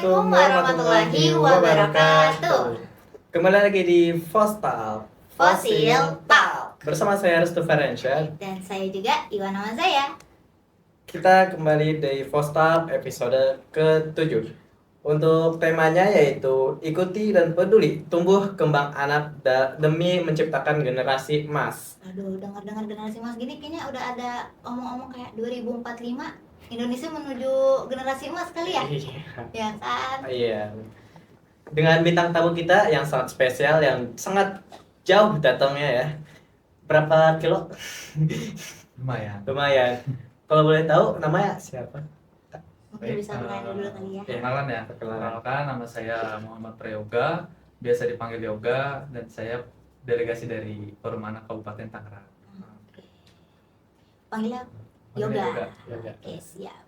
Assalamualaikum warahmatullahi wabarakatuh. Kembali lagi di Fostal Fossil Talk. bersama saya Restu Ferensyah. Dan saya juga Iwana Mazaya. Kita kembali di Fostal episode ke-7. Untuk temanya yaitu ikuti dan peduli tumbuh kembang anak demi menciptakan generasi emas. Aduh, dengar-dengar generasi emas gini kayaknya udah ada omong-omong kayak 2045 Indonesia menuju generasi emas kali ya? Ya kan? Iya. Dengan bintang tamu kita yang sangat spesial, yang sangat jauh datangnya ya. Berapa kilo? Lumayan. Kalau boleh tahu namanya siapa? Mungkin bisa kenalin dulu kali ya. Perkenalan ya. Perkenalkan, nama saya Muhammad Prayoga, biasa dipanggil Yoga, dan saya delegasi dari Forum Anak Kabupaten Tangerang. Oke. Panggilnya Yoga. Yoga. Oke, siap.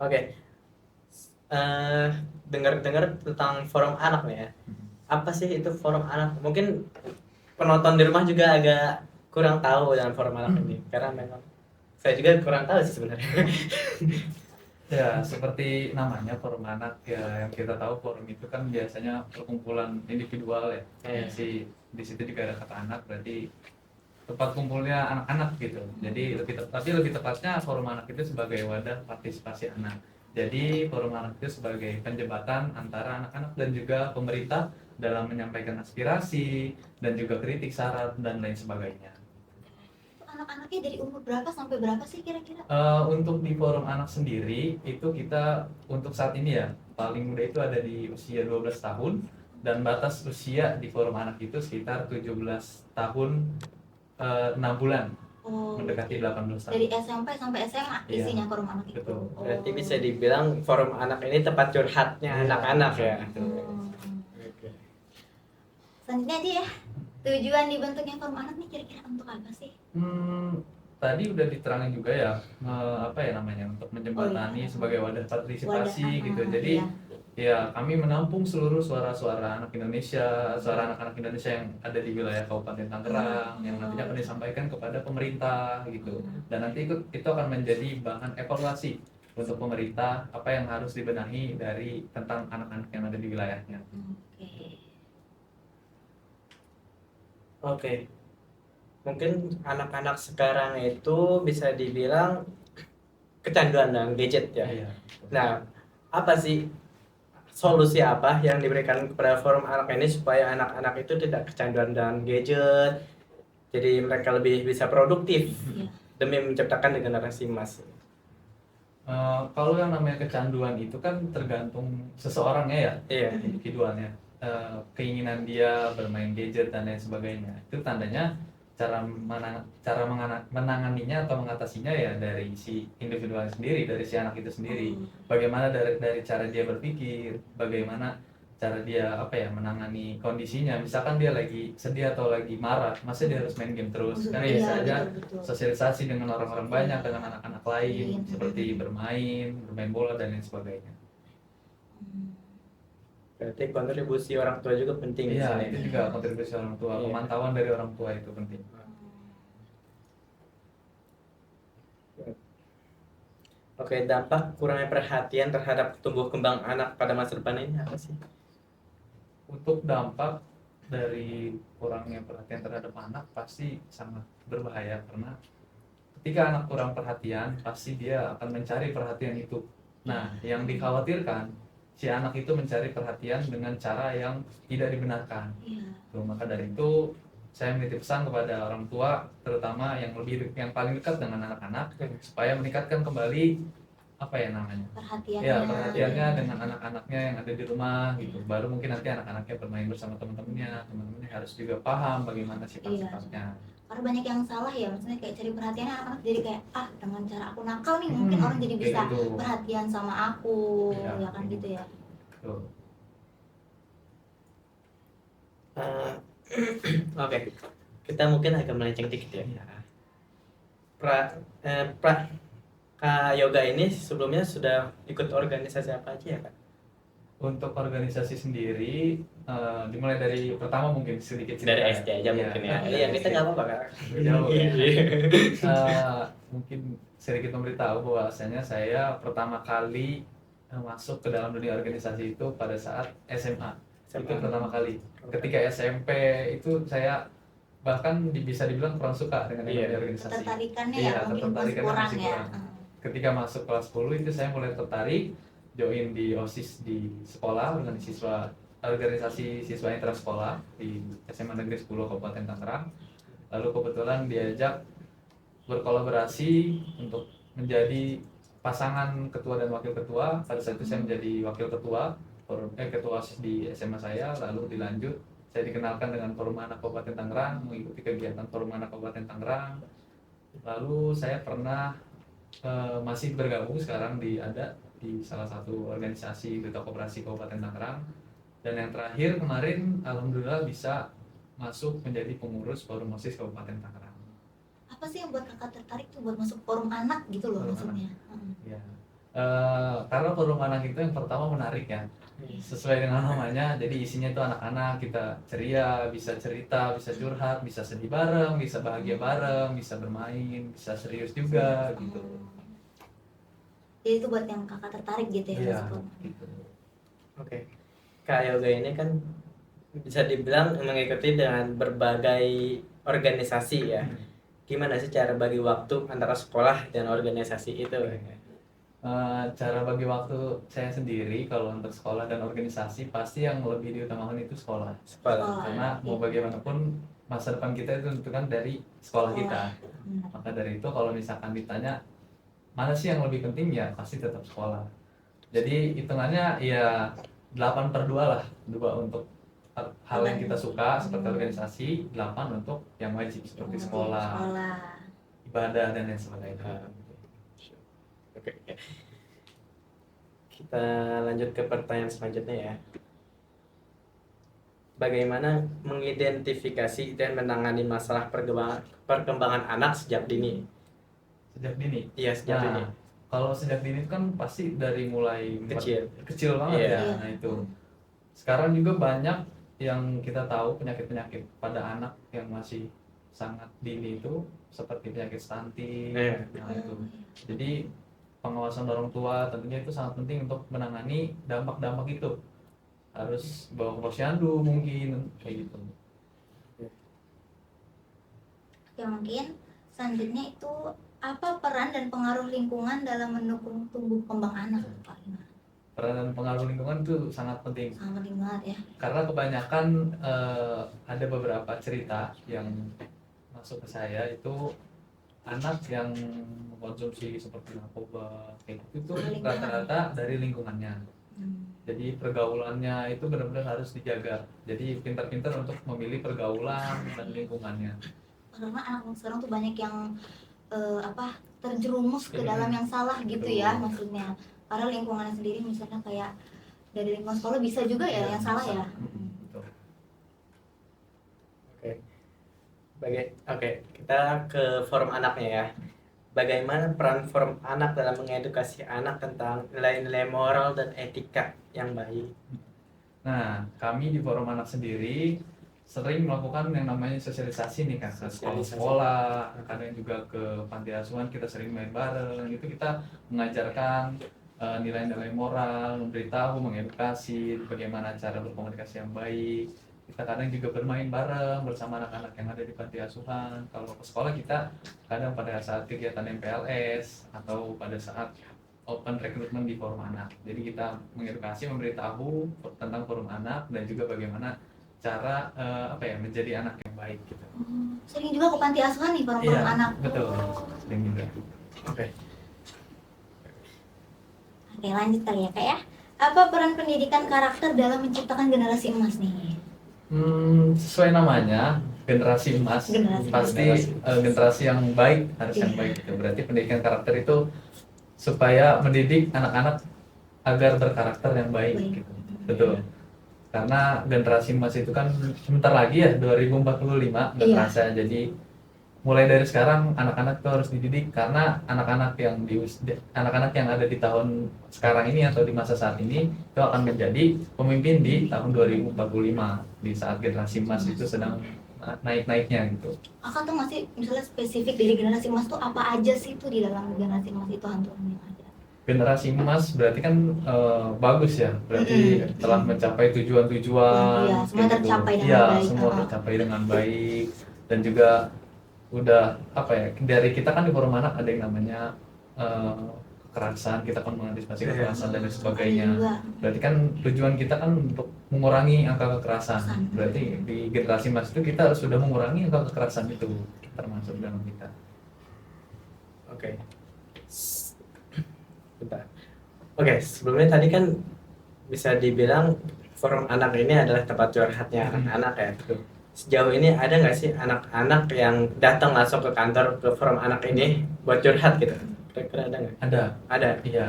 Oke. Dengar-dengar tentang forum anak nih ya. Apa sih itu forum anak? Mungkin penonton di rumah juga agak kurang tahu dengan forum anak ini, karena memang saya juga kurang tahu sih sebenarnya. Ya, seperti namanya Forum Anak ya, yang kita tahu forum itu kan biasanya perkumpulan individual ya. Iya. Di situ juga ada kata anak, berarti tempat kumpulnya anak-anak gitu. Jadi lebih tepatnya Forum Anak itu sebagai wadah partisipasi anak. Jadi Forum Anak itu sebagai penjembatan antara anak-anak dan juga pemerintah dalam menyampaikan aspirasi dan juga kritik, saran dan lain sebagainya. Anak-anaknya dari umur berapa sampai berapa sih kira-kira? Untuk di Forum Anak sendiri itu kita untuk saat ini ya paling muda itu ada di usia 12 tahun dan batas usia di Forum Anak itu sekitar 17 tahun 6 bulan, Oh, mendekati 18 tahun. dari SMP sampai SMA Iya, isinya forum anak itu. betul. Berarti bisa dibilang forum anak ini tempat curhatnya anak-anak ya. Hmm. Selanjutnya aja ya. Tujuan dibentuknya forum anak nih kira-kira untuk apa sih? Tadi udah diterangin juga ya apa ya namanya, untuk menjembatani sebagai wadah partisipasi gitu. Jadi ya kami menampung seluruh suara-suara anak Indonesia, suara anak-anak Indonesia yang ada di wilayah Kabupaten Tangerang yang nantinya akan disampaikan kepada pemerintah gitu. Dan nanti itu akan menjadi bahan evaluasi untuk pemerintah apa yang harus dibenahi dari tentang anak-anak yang ada di wilayahnya. Oke. Mungkin anak-anak sekarang itu bisa dibilang kecanduan dengan gadget ya. Iya. Nah, apa sih solusi apa yang diberikan kepada forum anak ini supaya anak-anak itu tidak kecanduan dengan gadget, jadi mereka lebih bisa produktif demi menciptakan generasi emas? Kalau yang namanya kecanduan itu kan tergantung seseorangnya ya, Iya. individualnya. Keinginan dia bermain gadget dan lain sebagainya. Itu tandanya cara menanganinya atau mengatasinya ya dari si individual sendiri, dari si anak itu sendiri. Bagaimana dari cara dia berpikir, bagaimana cara dia menangani kondisinya. Misalkan dia lagi sedih atau lagi marah, masa dia harus main game terus? Kan bisa aja sosialisasi dengan orang-orang banyak, dengan anak-anak lain, seperti bermain bola dan lain sebagainya. Berarti kontribusi orang tua juga penting. Iya, itu juga kontribusi orang tua. Iya. Pemantauan dari orang tua itu penting. Oke, dampak kurangnya perhatian terhadap tumbuh kembang anak pada masa depan ini apa sih? Untuk dampak dari kurangnya perhatian terhadap anak pasti sangat berbahaya, karena ketika anak kurang perhatian pasti dia akan mencari perhatian itu. Nah, yang dikhawatirkan si anak itu mencari perhatian dengan cara yang tidak dibenarkan. Tuh, maka dari itu saya menitip pesan kepada orang tua, terutama yang paling dekat dengan anak-anak, supaya meningkatkan kembali perhatiannya dengan anak-anaknya yang ada di rumah gitu. Baru mungkin nanti anak-anaknya bermain bersama teman-temannya harus juga paham bagaimana sifat-sifatnya. Karena banyak yang salah ya, maksudnya kayak cari perhatiannya anak-anak jadi kayak dengan cara aku nakal nih mungkin orang jadi bisa gitu. Perhatian sama aku, ya kan gitu ya. Oke, kita mungkin agak melenceng dikit ya. Kak Yoga ini sebelumnya sudah ikut organisasi apa aja ya Kak? Untuk organisasi sendiri, dimulai dari pertama mungkin sedikit Dari SD aja mungkin ya. Iya, kita nggak apa-apa Kak. Jauh ya. Mungkin sedikit memberitahu bahwasanya saya pertama kali masuk ke dalam dunia organisasi itu pada saat SMA. Itu SMA. pertama kali. Ketika SMP itu saya bahkan bisa dibilang kurang suka dengan yang namanya organisasi. Ketertarikannya Iya, ya mungkin masih ketertarikannya kurang masih ya. kurang. Ketika masuk kelas 10 itu saya mulai tertarik join di OSIS di sekolah, organisasi siswa intrasekolah di SMA Negeri 10 Kabupaten Tangerang. Lalu kebetulan diajak berkolaborasi untuk menjadi pasangan ketua dan wakil ketua. Pada saat itu saya menjadi wakil ketua ketua OSIS di SMA saya. Lalu dilanjut saya dikenalkan dengan Forum Anak Kabupaten Tangerang, mengikuti kegiatan Forum Anak Kabupaten Tangerang. Lalu saya pernah masih bergabung sekarang di salah satu organisasi Duta Koperasi Kabupaten Tangerang. Dan yang terakhir kemarin alhamdulillah bisa masuk menjadi pengurus Forum OSIS Kabupaten Tangerang. Apa sih yang buat kakak tertarik tuh buat masuk forum anak gitu loh Forum maksudnya? Ya. Karena forum anak itu yang pertama menarik ya, sesuai dengan namanya. Jadi isinya itu anak-anak, kita ceria, bisa cerita, bisa curhat, bisa sedih bareng, bisa bahagia bareng, bisa bermain, bisa serius juga gitu. Jadi itu buat yang kakak tertarik gitu ya Iya, masuk forum. gitu. Oke. Kak Yoga ini kan bisa dibilang mengikuti dengan berbagai organisasi ya. Gimana sih cara bagi waktu antara sekolah dan organisasi itu? Cara bagi waktu saya sendiri kalau untuk sekolah dan organisasi pasti yang lebih diutamakan itu sekolah. Sekolah. Karena mau bagaimanapun masa depan kita itu tentukan dari sekolah kita. Benar. Maka dari itu kalau misalkan ditanya mana sih yang lebih penting, ya pasti tetap sekolah. Jadi hitungannya ya 8/2 lah, 2 untuk hal yang kita suka seperti organisasi, 8 untuk yang wajib seperti sekolah, ibadah dan lain sebagainya. Oke. Kita lanjut ke pertanyaan selanjutnya ya. Bagaimana mengidentifikasi dan menangani masalah perkembangan anak sejak dini? Sejak dini. Iya, sejak Nah, dini. kalau sejak dini kan pasti dari mulai Kecil banget Iya. ya. Nah itu. Sekarang juga banyak yang kita tahu penyakit-penyakit pada anak yang masih sangat dini itu seperti penyakit stunting. Nah itu. Jadi pengawasan orang tua tentunya itu sangat penting untuk menangani dampak-dampak itu. Harus bawa ke posyandu mungkin kayak gitu. Oke, mungkin selanjutnya itu apa peran dan pengaruh lingkungan dalam mendukung tumbuh kembang anak, Pak? Peran dan pengaruh lingkungan itu sangat penting. Sangat penting banget ya. Karena kebanyakan ada beberapa cerita yang masuk ke saya itu anak yang mengkonsumsi seperti narkoba kayak gitu itu rata-rata dari lingkungannya. Jadi pergaulannya itu benar-benar harus dijaga. Jadi pintar-pintar untuk memilih pergaulan dan lingkungannya. Karena anak sekarang tuh banyak yang terjerumus ke dalam yang salah gitu ya maksudnya. Karena lingkungannya sendiri misalnya kayak dari lingkungan sekolah bisa juga ya yang salah ya. Betul. Oke, kita ke forum anaknya ya. Bagaimana peran forum anak dalam mengedukasi anak tentang nilai-nilai moral dan etika yang baik? Nah, kami di forum anak sendiri sering melakukan yang namanya sosialisasi nih kan, ke sekolah-sekolah, kadang juga ke panti asuhan kita sering main bareng. Itu kita mengajarkan nilai-nilai moral, memberitahu, mengedukasi bagaimana cara berkomunikasi yang baik. Kita kadang juga bermain bareng bersama anak-anak yang ada di panti asuhan. Kalau ke sekolah kita kadang pada saat kegiatan MPLS atau pada saat open recruitment di forum anak. Jadi kita mengedukasi, memberitahu tentang forum anak dan juga bagaimana cara menjadi anak yang baik gitu. Sering juga ke panti asuhan nih forum anak. Betul. Sering juga. Oke. Oke, lanjut kali ya Kak ya. Apa peran pendidikan karakter dalam menciptakan generasi emas nih? Sesuai namanya, generasi emas. Pasti generasi yang baik, harus yang baik gitu. Berarti pendidikan karakter itu supaya mendidik anak-anak agar berkarakter yang baik gitu. Betul. Karena generasi emas itu kan sebentar lagi ya 2045 nggak terasa. Jadi mulai dari sekarang anak-anak itu harus dididik, karena anak-anak yang ada di tahun sekarang ini atau di masa saat ini itu akan menjadi pemimpin di tahun 2045 di saat generasi emas itu sedang naik-naiknya gitu. Akan tuh masih misalnya spesifik dari generasi emas tuh apa aja sih tuh di dalam generasi emas itu hantunya aja? generasi emas berarti kan bagus ya, berarti telah mencapai tujuan-tujuan Iya, semua kayak gitu. tercapai dengan Iya, baik. semua tercapai dengan baik, dan juga udah apa ya, dari kita kan di forum anak ada yang namanya kekerasan, kita kan mengantisipasi kekerasan dan lain sebagainya. Ada juga. Berarti kan tujuan kita kan untuk mengurangi angka kekerasan. Berarti di generasi emas itu kita harus sudah mengurangi angka kekerasan itu, termasuk dalam kita. Oke. Bentar. Oke, sebelumnya tadi kan bisa dibilang forum anak ini adalah tempat curhatnya anak-anak ya. Sejauh ini ada nggak sih anak-anak yang datang langsung ke kantor ke forum anak ini buat curhat gitu? Kira-kira ada nggak? Ada. Iya.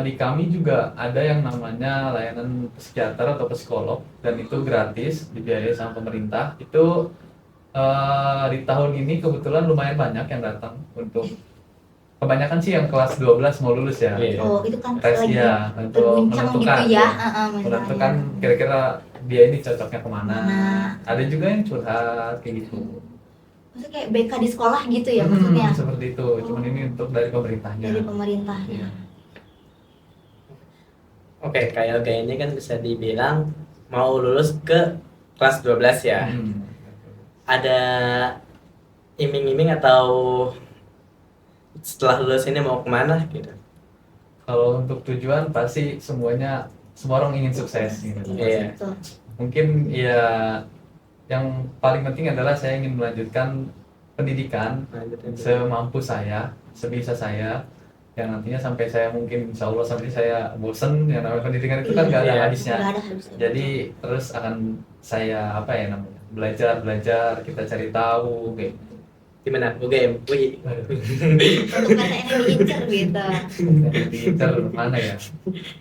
Di kami juga ada yang namanya layanan psikiater atau psikolog, dan itu gratis, dibiayai sama pemerintah. Itu di tahun ini kebetulan lumayan banyak yang datang, untuk kebanyakan sih yang kelas 12 mau lulus ya. Iya. Oh, itu kan Tes lagi ya, untuk berguncang menentukan gitu ya. menentukan kira-kira dia ini cocoknya kemana. Ada juga yang curhat kayak gitu. Maksudnya kayak BK di sekolah gitu ya maksudnya. Seperti itu, cuman ini untuk dari pemerintahnya. Dari pemerintah. Iya. Oke, kayak ini kan bisa dibilang mau lulus ke kelas 12 ya. Ada iming-iming atau setelah lulus ini mau kemana gitu? Kalau untuk tujuan pasti semua orang ingin sukses gitu. Iya. Betul. Mungkin ya yang paling penting adalah saya ingin melanjutkan pendidikan semampu saya, sebisa saya, yang nantinya sampai saya mungkin insya Allah sampai saya bosen, yang namanya pendidikan itu kan nggak ada habisnya. Nggak ada habisnya. Jadi terus akan saya apa ya namanya, belajar, kita cari tahu kayak Gimana? UGM, UI. Untuk PTN yang diincer gitu. diincar mana ya,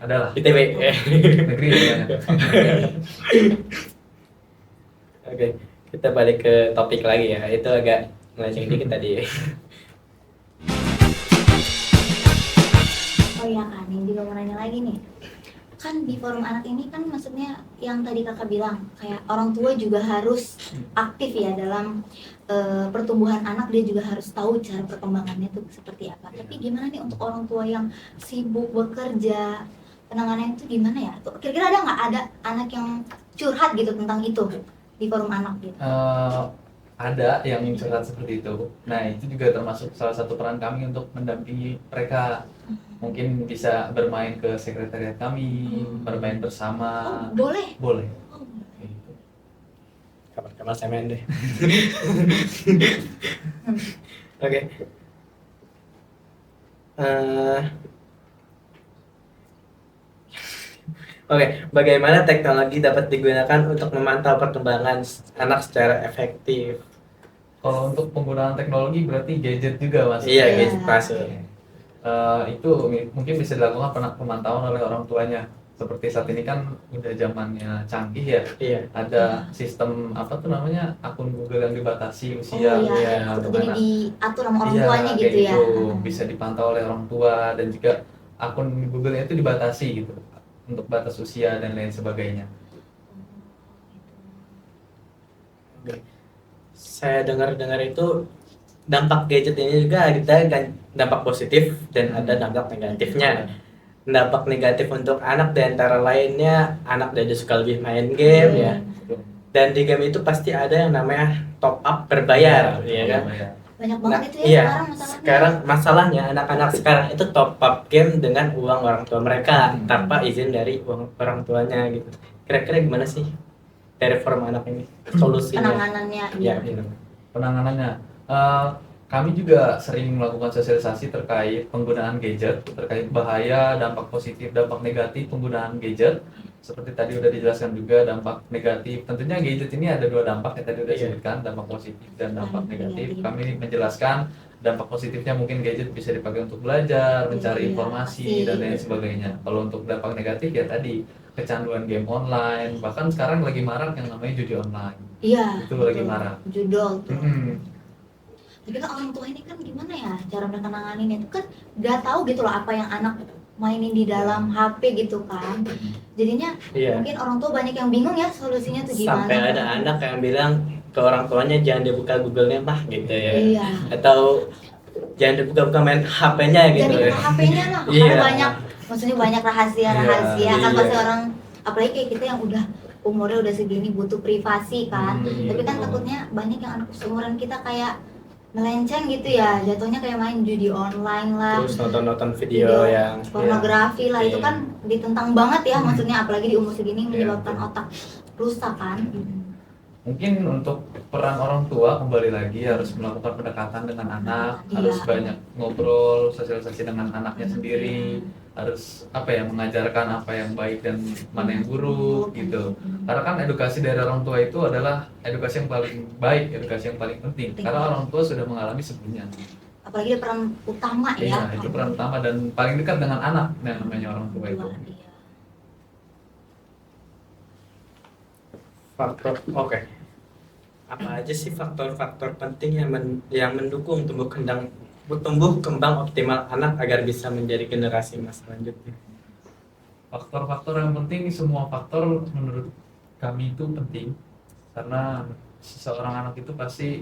adalah ITB. negeri namanya. Oke, kita balik ke topik lagi ya. Itu agak melenceng dikit tadi. Oh iya kan, yang juga mau nanya lagi nih. Kan di forum anak ini kan maksudnya yang tadi kakak bilang, kayak orang tua juga harus aktif ya dalam pertumbuhan anak, dia juga harus tahu cara perkembangannya tuh seperti apa. Tapi gimana nih untuk orang tua yang sibuk bekerja, penanganannya itu gimana ya? Tuh, kira-kira ada nggak ada anak yang curhat gitu tentang itu di forum anak gitu? Ada yang curhat seperti itu. Nah, itu juga termasuk salah satu peran kami untuk mendampingi mereka. Mungkin bisa bermain ke sekretariat kami, bermain bersama. Oh, boleh? Boleh. Oh, Kabar-kabar saya main deh. Oke. Oke, bagaimana teknologi dapat digunakan untuk memantau perkembangan anak secara efektif? Kalau untuk penggunaan teknologi berarti gadget juga mas. Iya, gadget masuk. Itu mungkin bisa dilakukan pemantauan oleh orang tuanya. Seperti saat ini kan udah zamannya canggih ya. Iya. Ada sistem apa tuh namanya, akun Google yang dibatasi usia. Oh iya, ya, jadi diatur sama orang iya, tuanya gitu kayak ya. Bisa dipantau oleh orang tua, dan juga akun Google-nya itu dibatasi gitu untuk batas usia dan lain sebagainya. Saya dengar itu dampak gadget ini juga kita dampak positif dan ada dampak negatifnya. Dampak negatif untuk anak di antara lainnya, anak jadi suka lebih main game ya. Dan di game itu pasti ada yang namanya top up berbayar, ya kan? Banyak banget Nah, itu ya iya. sekarang masalahnya. Sekarang masalahnya anak-anak sekarang itu top up game dengan uang orang tua mereka tanpa izin dari orang tuanya gitu. Kira-kira gimana sih dari forum anak ini solusinya? Penanganannya Ya, gitu. Penanganannya, kami juga sering melakukan sosialisasi terkait penggunaan gadget, terkait bahaya, dampak positif, dampak negatif penggunaan gadget. Seperti tadi udah dijelaskan juga dampak negatif. Tentunya gadget ini ada dua dampak yang tadi udah disebutkan, dampak positif dan dampak negatif. Kami menjelaskan dampak positifnya mungkin gadget bisa dipakai untuk belajar, mencari informasi dan lain sebagainya. Kalau untuk dampak negatif ya tadi kecanduan game online, bahkan sekarang lagi marak yang namanya judi online. Iya. Itu lagi marak. Judul tuh. Tapi kan orang tua ini kan gimana ya cara mereka nanganinnya itu kan nggak tahu gitu loh apa yang anak mainin di dalam HP gitu kan. Jadinya mungkin orang tua banyak yang bingung ya solusinya tuh gimana. Sampai ada anak yang bilang ke orang tuanya jangan dibuka Google-nya mah gitu ya. Iya. Atau jangan dibuka-buka main HP-nya gitu. Jadi buka HP-nya lah, Iya. karena banyak, maksudnya banyak rahasia-rahasia kan Iya. pasti orang, apalagi kayak kita yang udah umurnya udah segini butuh privasi kan. Iya, Tapi kan betul. takutnya banyak yang anak seumuran kita kayak melenceng gitu ya, jatuhnya kayak main judi online lah, Terus nonton-nonton video yang pornografi lah, itu Iya. kan ditentang banget ya, maksudnya apalagi di umur segini menyebabkan Iya. otak rusak kan. Mungkin untuk peran orang tua kembali lagi harus melakukan pendekatan dengan anak, Iya. harus banyak ngobrol, sosialisasi dengan anaknya sendiri, harus apa ya, mengajarkan apa yang baik dan mana yang buruk gitu. Karena kan edukasi dari orang tua itu adalah edukasi yang paling baik, edukasi yang paling penting. Karena orang tua sudah mengalami sebelumnya. Apalagi dia peran utama ya. Iya, itu peran utama dan paling dekat dengan anak yang namanya orang tua itu. Iya. faktor. Oke. Apa aja sih faktor-faktor penting yang mendukung tumbuh kembang optimal anak agar bisa menjadi generasi emas selanjutnya? Faktor-faktor yang penting, semua faktor menurut kami itu penting karena seseorang anak itu pasti,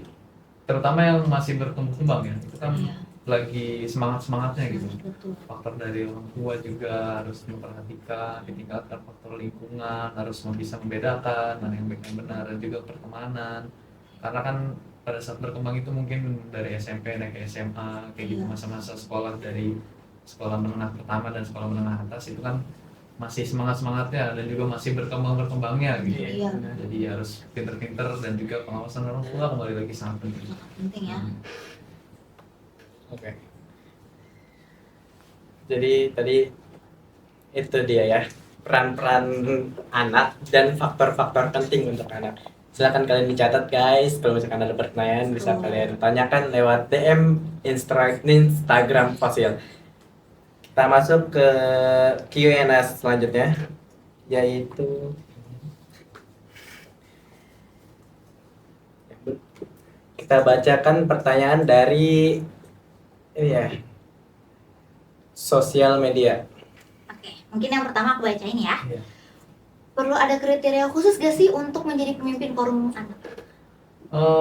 terutama yang masih bertumbuh kembang ya, itu kan Iya. lagi semangat-semangatnya gitu. Betul. Faktor dari orang tua juga harus diperhatikan, ditingkatkan faktor lingkungan, harus bisa membedakan mana yang baik dan benar, dan juga pertemanan. Karena kan pada saat berkembang itu mungkin dari SMP naik ke SMA kayak gitu, Iya. masa-masa sekolah dari sekolah menengah pertama dan sekolah menengah atas itu kan masih semangat-semangatnya dan juga masih berkembangnya gitu. Iya. Jadi harus pinter-pinter dan juga pengawasan orang tua kembali lagi sangat penting. Penting ya. Oke. Jadi tadi itu dia ya, peran-peran anak dan faktor-faktor penting untuk anak. Silakan kalian dicatat guys, kalau misalkan ada pertanyaan bisa kalian tanyakan lewat DM Instagram Fasil. Kita masuk ke Q&A selanjutnya, yaitu kita bacakan pertanyaan dari ini ya, sosial media. Oke, mungkin yang pertama aku bacain ya. Iya. Perlu ada kriteria khusus gak sih untuk menjadi pemimpin forum anak?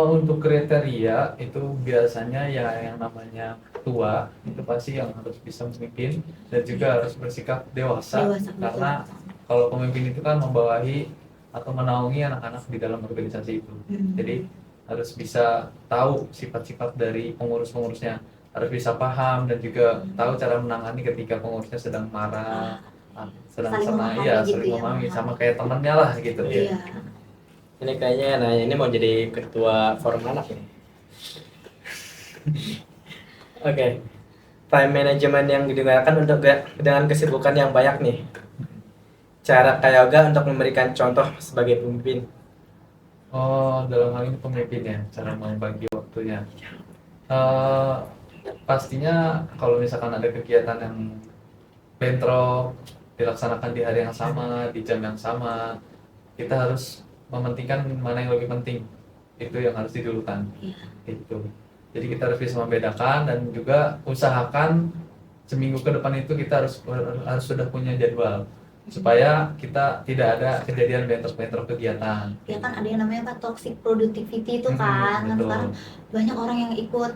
Untuk kriteria itu biasanya ya yang namanya tua itu pasti yang harus bisa memimpin dan juga harus bersikap dewasa, Dewasa, betul. karena kalau pemimpin itu kan membawahi atau menaungi anak-anak di dalam organisasi itu. Jadi harus bisa tahu sifat-sifat dari pengurus-pengurusnya, harus bisa paham dan juga tahu cara menangani ketika pengurusnya sedang marah, sedang Saling sama memahami ya gitu saling ya, memahami, memahami. sama kayak temennya lah gitu. Iya. Ini kayaknya nanya ini mau jadi ketua forum anak nih. Oke. Time management yang digunakan untuk dengan kesibukan yang banyak nih. Cara Kak Yoga untuk memberikan contoh sebagai pemimpin. Oh, dalam hal ini pemimpin ya, cara membagi waktunya. Pastinya kalau misalkan ada kegiatan yang bentrok dilaksanakan di hari yang sama, di jam yang sama, kita harus mementingkan mana yang lebih penting. Itu yang harus didulukan. Iya. Itu. Jadi kita harus bisa membedakan dan juga usahakan seminggu ke depan itu kita harus sudah punya jadwal supaya kita tidak ada kejadian bentrok-bentrok kegiatan. Ya kan ada yang namanya apa, toxic productivity itu kan. Kan Betul. sekarang banyak orang yang ikut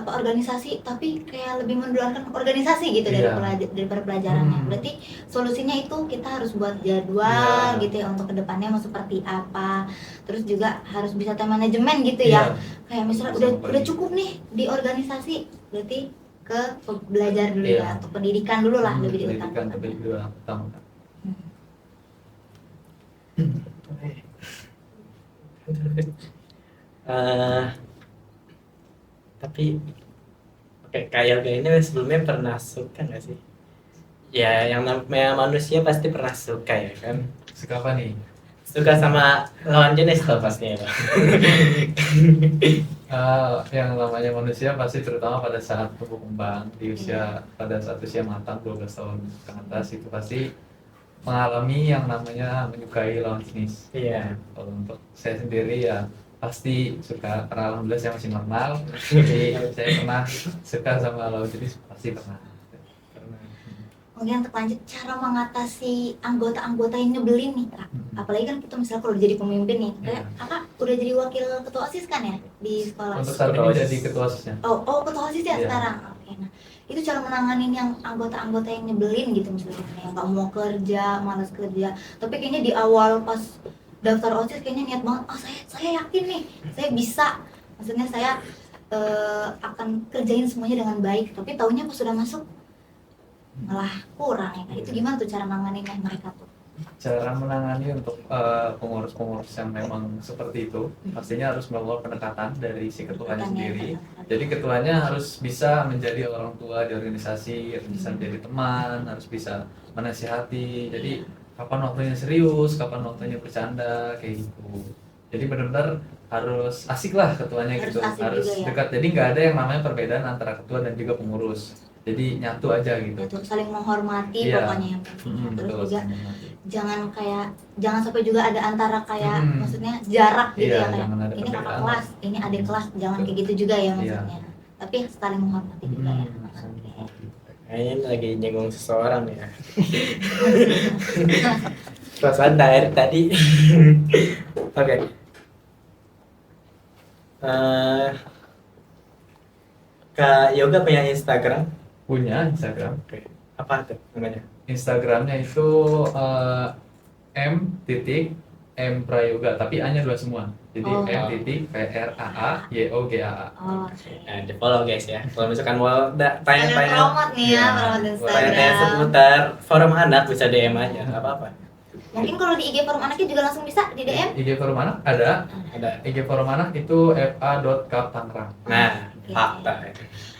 organisasi tapi kayak lebih mendulukan organisasi gitu Iya. daripada pelajarannya. Berarti solusinya itu kita harus buat jadwal Iya. gitu ya untuk kedepannya mau seperti apa. Terus juga harus bisa time manajemen gitu ya. Iya. Kayak misalnya Bisa udah membagi. cukup nih di organisasi, berarti ke belajar dulu Iya. ya, untuk pendidikan dulu lah lebih Pendidikan diutamakan. lebih diutamakan. Tapi oke, Kak Yoga ini sebelumnya pernah suka nggak sih? Ya, yang namanya manusia pasti pernah suka ya kan? Suka apa nih? Suka sama lawan jenis tuh pastinya. Yang namanya manusia pasti terutama pada saat tumbuh kembang di usia, pada saat usia matang 12 tahun ke atas itu pasti mengalami yang namanya menyukai lawan jenis. Iya. Kalau untuk saya sendiri ya pasti suka, karena alhamdulillah saya masih normal. Jadi saya pernah suka sama lawan jenis, pasti pernah. Kemudian untuk lanjut, cara mengatasi anggota-anggota yang nyebelin nih kak. Apalagi kan kita misalnya kalau jadi pemimpin nih, kayak kakak udah jadi wakil ketua OSIS kan ya di sekolah. Untuk saat Ketua ini OSIS. jadi ketua OSIS-nya. Oh ketua OSIS ya Iya. sekarang. Oke, nah itu cara menanganin yang anggota-anggota yang nyebelin gitu misalnya, yang nggak mau kerja, malas kerja. Tapi kayaknya di awal pas daftar OSIS kayaknya niat banget, oh saya yakin nih, saya bisa. Maksudnya saya akan kerjain semuanya dengan baik. Tapi taunya pas sudah masuk malah kurang ya. Itu gimana tuh cara nanganinnya mereka tuh? Cara menangani untuk pengurus-pengurus yang memang seperti itu, pastinya harus melakukan pendekatan dari si ketuanya sendiri. Jadi ketuanya harus bisa menjadi orang tua di organisasi, harus bisa menjadi teman, harus bisa menasihati. Jadi kapan waktunya serius, kapan waktunya bercanda, kayak gitu. Jadi benar-benar harus asik lah ketuanya Harus gitu, asik harus juga ya. dekat. Jadi nggak ada yang namanya perbedaan antara ketua dan juga pengurus. Jadi nyatu aja gitu. Itu saling menghormati Iya. pokoknya yang penting. Terus Betul. juga jangan sampai juga ada antara kayak Mm-mm. maksudnya jarak gitu Iya, ya, kayak jangan ada ini kakak perbedaan. kelas, ini adik kelas, jangan kayak gitu juga ya maksudnya. Tapi saling menghormati juga ya. Oke. Kayaknya ini lagi nyinggung seseorang ya. Perasaan dari tadi. Oke. Kak Yoga punya Instagram? Punya Instagram. Oke. Apa tuh namanya? Instagramnya itu m prayoga, tapi A-nya 2 semua. Jadi Oh. m.praayogaa. Oh, oke. Nah, di follow guys ya. Kalau misalkan mau Ada tanya-tanya promote nih ya, Iya. promote tanya-tanya Instagram. seputar forum anak bisa DM aja, nggak apa-apa. Mungkin kalau di IG forum anaknya juga langsung bisa di DM. IG Forum Anak ada. Ada. IG Forum Anak itu fa.kaptangrang. Nah, Oke. fakta.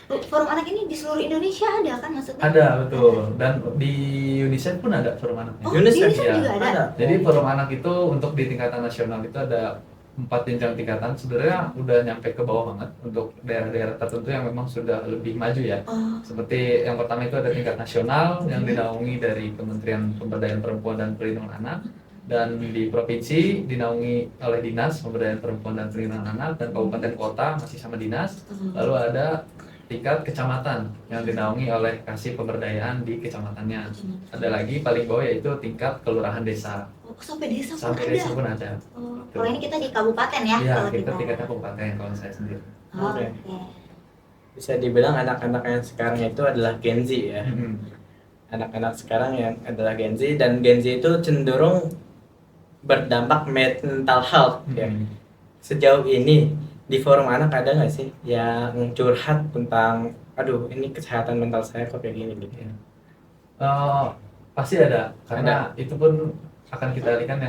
Forum anak ini di seluruh Indonesia ada kan maksudnya? Ada, betul. Dan di UNICEF pun ada Forum Anaknya. Oh, UNICEF, di UNICEF iya. juga ada. Jadi Forum Anak itu untuk di tingkatan nasional itu ada 4 jenjang tingkatan. Sebenarnya udah nyampe ke bawah banget untuk daerah-daerah tertentu yang memang sudah lebih maju ya. Oh, Seperti yang pertama itu ada tingkat nasional yang dinaungi dari Kementerian Pemberdayaan Perempuan dan Perlindungan Anak, dan di provinsi dinaungi oleh Dinas Pemberdayaan Perempuan dan Perlindungan Anak, dan kabupaten kota masih sama dinas. Lalu ada tingkat kecamatan yang dinaungi oleh Kasih Pemberdayaan di kecamatannya. Ada lagi paling bawah yaitu tingkat kelurahan desa. oh sampai desa pun Sampai ada. desa pun ada. Oh, kalau ini kita di kabupaten ya? Iya, Kalau kita tingkatnya kabupaten kalau saya sendiri. Oh, Oke. oke. Bisa dibilang anak-anak yang sekarang itu adalah Gen Z ya. Anak-anak sekarang yang adalah Gen Z, dan Gen Z itu cenderung berdampak mental health ya. Sejauh ini di forum anak ada nggak sih yang curhat tentang aduh ini kesehatan mental saya kok kayak gini gitu ya? Pasti ada, karena itu pun akan kita alihkan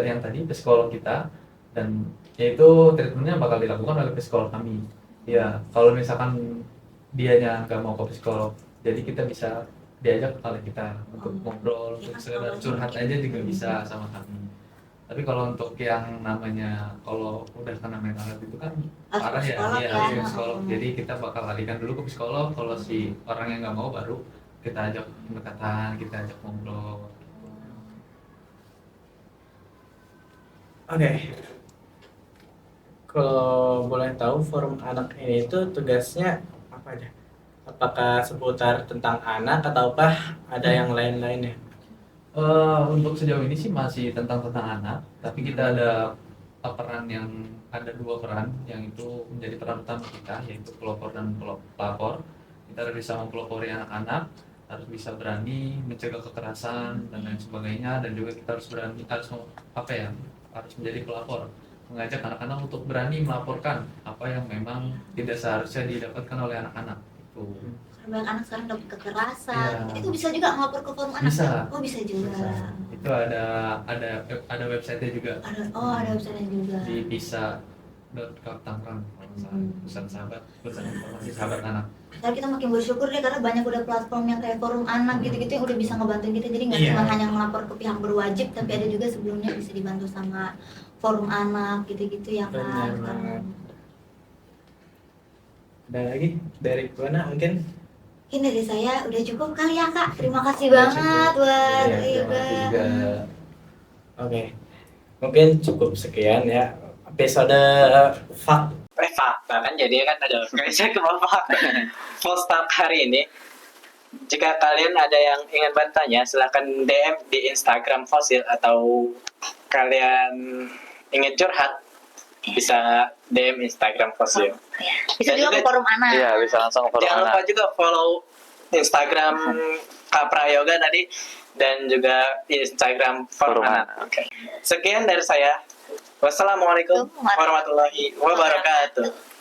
yang tadi psikolog kita, dan yaitu treatmentnya bakal dilakukan oleh psikolog kami. Ya, kalau misalkan dianya nggak mau ke psikolog, jadi kita bisa diajak oleh kita untuk ngobrol, untuk sekedar curhat aja juga bisa sama kami. Tapi kalau untuk yang namanya kalau udah kena mental health itu kan parah ya, psikolog iya ya. harus ke psikolog. Jadi kita bakal alihkan dulu ke psikolog. Kalau si orang yang nggak mau baru kita ajak pendekatan, kita ajak ngobrol. Oke. Kalau boleh tahu forum anak ini itu tugasnya apa aja? Apakah seputar tentang anak ataukah ada yang lain-lainnya? Untuk sejauh ini sih masih tentang anak, tapi kita ada ada 2 peran yang itu menjadi peran utama kita, yaitu pelopor dan pelapor. Kita harus bisa mempelopori anak-anak, harus bisa berani mencegah kekerasan dan lain sebagainya, dan juga kita harus harus menjadi pelapor, mengajak anak-anak untuk berani melaporkan apa yang memang tidak seharusnya didapatkan oleh anak-anak itu. Banyak anak sekarang dapat kekerasan. Iya. Itu bisa juga ngelapor ke forum anak. Bisa. Oh, bisa juga. Itu ada website-nya juga Ada website juga. di pisa.kaptangrang kalau nggak salah, pusat informasi sahabat anak. Ntar kita makin bersyukur deh karena banyak udah platform yang kayak forum anak gitu-gitu yang udah bisa ngebantuin kita. Jadi nggak Iya. cuma hanya ngelapor ke pihak berwajib, tapi ada juga sebelumnya bisa dibantu sama forum anak gitu-gitu ya Benar kan. banget. Ada lagi dari mana mungkin? Ini dari saya udah cukup kali ya kak. Terima kasih Udah banget cukup. buat Iya, terima kasih juga. Oke. Mungkin cukup sekian ya episode fakta kan, jadi kan ada kayaknya ke bapak post hari ini. Jika kalian ada yang ingin bertanya, silahkan DM di Instagram Fosil, atau kalian ingin curhat bisa DM Instagram Fosil. Ya. Bisa Dan juga juga- ke forum anak. Iya, bisa langsung ke forum Jangan lupa anak. juga follow Instagram Kak Prayoga tadi, dan juga Instagram Forum Forum Anak. Anak. Oke. Sekian dari saya. Wassalamualaikum warahmatullahi wabarakatuh.